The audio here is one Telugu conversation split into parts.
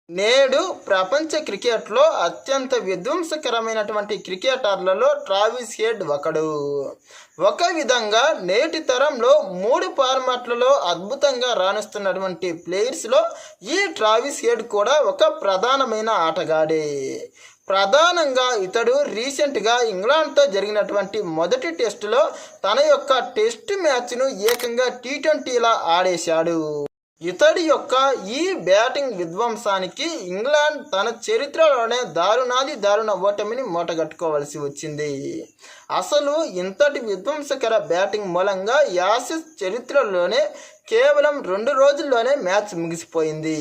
నేడు ప్రపంచ క్రికెట్లో అత్యంత విధ్వంసకరమైనటువంటి క్రికెటర్లలో ట్రావిస్ హెడ్ ఒకడు. ఒక విధంగా నేటి తరంలో 3 ఫార్మాట్లలో అద్భుతంగా రాణిస్తున్నటువంటి ప్లేయర్స్లో ఈ ట్రావిస్ హెడ్ కూడా ఒక ప్రధానమైన ఆటగాడే. ప్రధానంగా ఇతడు రీసెంట్గా ఇంగ్లాండ్తో జరిగినటువంటి మొదటి టెస్టులో తన యొక్క టెస్ట్ మ్యాచ్ను ఏకంగా T20లా ఆడేశాడు. ఇతడి యొక్క ఈ బ్యాటింగ్ విధ్వంసానికి ఇంగ్లాండ్ తన చరిత్రలోనే దారుణ ఓటమిని మూటగట్టుకోవలసి వచ్చింది. అసలు ఇంతటి విధ్వంసకర బ్యాటింగ్ మూలంగా యాషెస్ చరిత్రలోనే కేవలం 2 రోజుల్లోనే మ్యాచ్ ముగిసిపోయింది.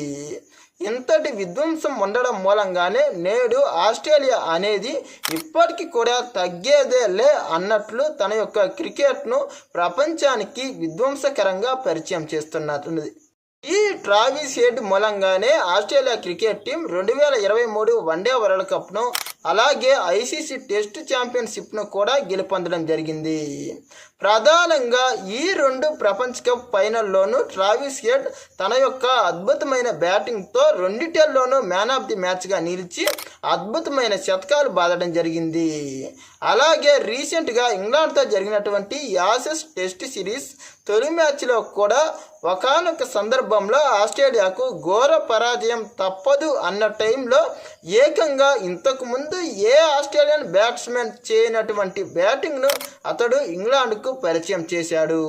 ఇంతటి విధ్వంసం ఉండడం మూలంగానే నేడు ఆస్ట్రేలియా అనేది ఇప్పటికీ కూడా తగ్గేదేలే అన్నట్లు తన యొక్క క్రికెట్ను ప్రపంచానికి విధ్వంసకరంగా పరిచయం చేస్తున్నట్టుంది. ఈ ట్రావిస్ హెడ్ మూలంగానే Australia cricket team 2023 one day world కప్ను అలాగే ఐసీసీ టెస్ట్ ఛాంపియన్షిప్ను కూడా గెలుపొందడం జరిగింది. ప్రధానంగా ఈ 2 ప్రపంచ కప్ ఫైనల్లోనూ ట్రావిస్ హెడ్ తన యొక్క అద్భుతమైన బ్యాటింగ్తో రెండిటిల్లోనూ మ్యాన్ ఆఫ్ ది మ్యాచ్గా నిలిచి అద్భుతమైన శతకాలు బాదడం జరిగింది. అలాగే రీసెంట్గా ఇంగ్లాండ్తో జరిగినటువంటి యాషెస్ టెస్ట్ సిరీస్ తొలి మ్యాచ్లో కూడా ఒకానొక సందర్భంలో ఆస్ట్రేలియాకు ఘోర పరాజయం తప్పదు అన్న టైంలో ఏకంగా ఇంతకుముందు ఏ ఆస్ట్రేలియన్ బ్యాట్స్మెన్ చేయనటువంటి బ్యాటింగ్ను అతడు ఇంగ్లాండ్కు పరిచయం చేశాడు.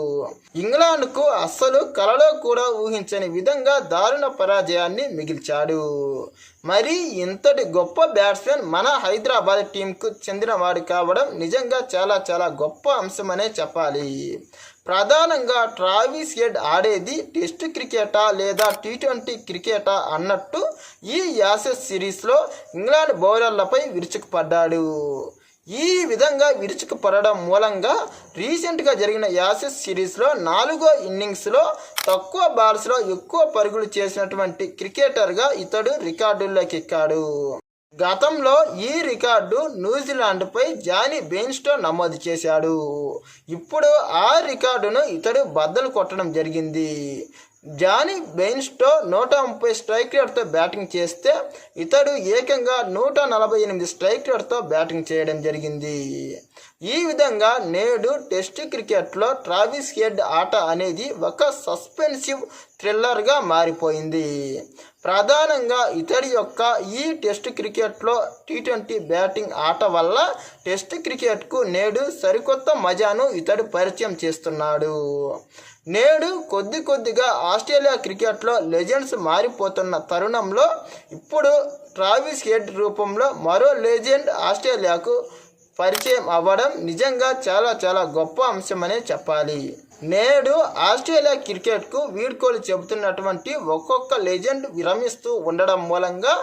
ఇంగ్లాండ్కు అస్సలు కలలో కూడా ఊహించని విధంగా దారుణ పరాజయాన్ని మిగిల్చాడు. మరి ఇంతటి గొప్ప బ్యాట్స్మెన్ మన హైదరాబాద్ టీంకు చెందినవాడు కావడం నిజంగా చాలా గొప్ప అంశమనే చెప్పాలి. ప్రధానంగా ట్రావిస్ హెడ్ ఆడేది టెస్ట్ క్రికెటా లేదా T20 క్రికెటా అన్నట్టు ఈ యాషెస్ సిరీస్లో ఇంగ్లాండ్ బౌలర్లపై విరుచుకుపడ్డాడు. ఈ విధంగా విరుచుకుపడడం మూలంగా రీసెంట్గా జరిగిన యాషెస్ సిరీస్లో 4వ ఇన్నింగ్స్లో తక్కువ బాల్స్లో ఎక్కువ పరుగులు చేసినటువంటి క్రికెటర్గా ఇతడు రికార్డుల్లోకి ఎక్కాడు. గతంలో ఈ రికార్డు న్యూజిలాండ్పై జానీ బెయిన్స్టో నమోదు చేశాడు. ఇప్పుడు ఆ రికార్డును ఇతడు బద్దలు కొట్టడం జరిగింది. జానీ బెయిన్స్టో 130 స్ట్రైక్ రేట్తో బ్యాటింగ్ చేస్తే ఇతడు ఏకంగా 148 స్ట్రైక్ రేట్తో బ్యాటింగ్ చేయడం జరిగింది. ఈ విధంగా నేడు టెస్ట్ క్రికెట్లో ట్రావిస్ హెడ్ ఆట అనేది ఒక సస్పెన్సివ్ థ్రిల్లర్గా మారిపోయింది. ప్రధానంగా ఇతడి యొక్క ఈ టెస్ట్ క్రికెట్లో T20 బ్యాటింగ్ ఆట వల్ల టెస్ట్ క్రికెట్కు నేడు సరికొత్త మజాను ఇతడు పరిచయం చేస్తున్నాడు. నేడు కొద్దిగా ఆస్ట్రేలియా క్రికెట్లో లెజెండ్స్ మారిపోతున్న తరుణంలో ఇప్పుడు ట్రావిస్ హెడ్ రూపంలో మరో లెజెండ్ ఆస్ట్రేలియాకు పరిచయం అవ్వడం నిజంగా చాలా గొప్ప అంశమనే చెప్పాలి. నేడు ఆస్ట్రేలియా క్రికెట్కు వీడ్కోలు చెబుతున్నటువంటి ఒక్కొక్క లెజెండ్ విరమిస్తూ ఉండడం మూలంగా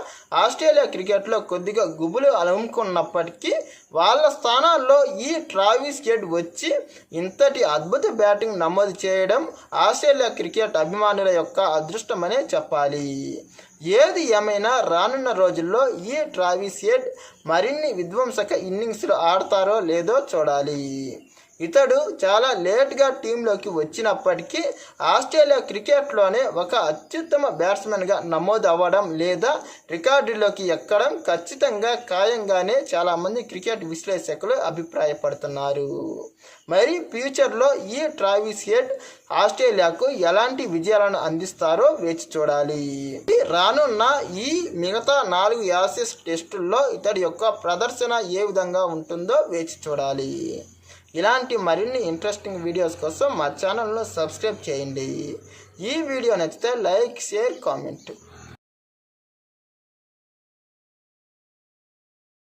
ఆస్ట్రేలియా క్రికెట్లో కొద్దిగా గుబులు అలుముకున్నప్పటికీ వాళ్ళ స్థానాల్లో ఈ ట్రావిస్ హెడ్ వచ్చి ఇంతటి అద్భుత బ్యాటింగ్ నమోదు చేయడం ఆస్ట్రేలియా క్రికెట్ అభిమానుల యొక్క అదృష్టమనే చెప్పాలి. ఏది ఏమైనా రానున్న రోజుల్లో ఈ ట్రావిస్ హెడ్ మరిన్ని విధ్వంసక ఇన్నింగ్స్లు ఆడతారో లేదో చూడాలి. ఇతడు చాలా లేట్గా టీంలోకి వచ్చినప్పటికీ ఆస్ట్రేలియా క్రికెట్లోనే ఒక అత్యుత్తమ బ్యాట్స్మెన్గా నమోదు అవ్వడం లేదా రికార్డులోకి ఎక్కడం ఖచ్చితంగా ఖాయంగానే చాలామంది క్రికెట్ విశ్లేషకులు అభిప్రాయపడుతున్నారు. మరి ఫ్యూచర్లో ఈ ట్రావిస్ హెడ్ ఆస్ట్రేలియాకు ఎలాంటి విజయాలను అందిస్తారో వేచి చూడాలి. రానున్న ఈ మిగతా 4 యాషెస్ టెస్టుల్లో ఇతడి యొక్క ప్రదర్శన ఏ విధంగా ఉంటుందో వేచి చూడాలి. ఇలాంటి మరిన్ని ఇంట్రెస్టింగ్ వీడియోస్ కోసం మా ఛానల్ను సబ్స్క్రైబ్ చేయండి. ఈ వీడియో నచ్చితే లైక్, షేర్, కామెంట్.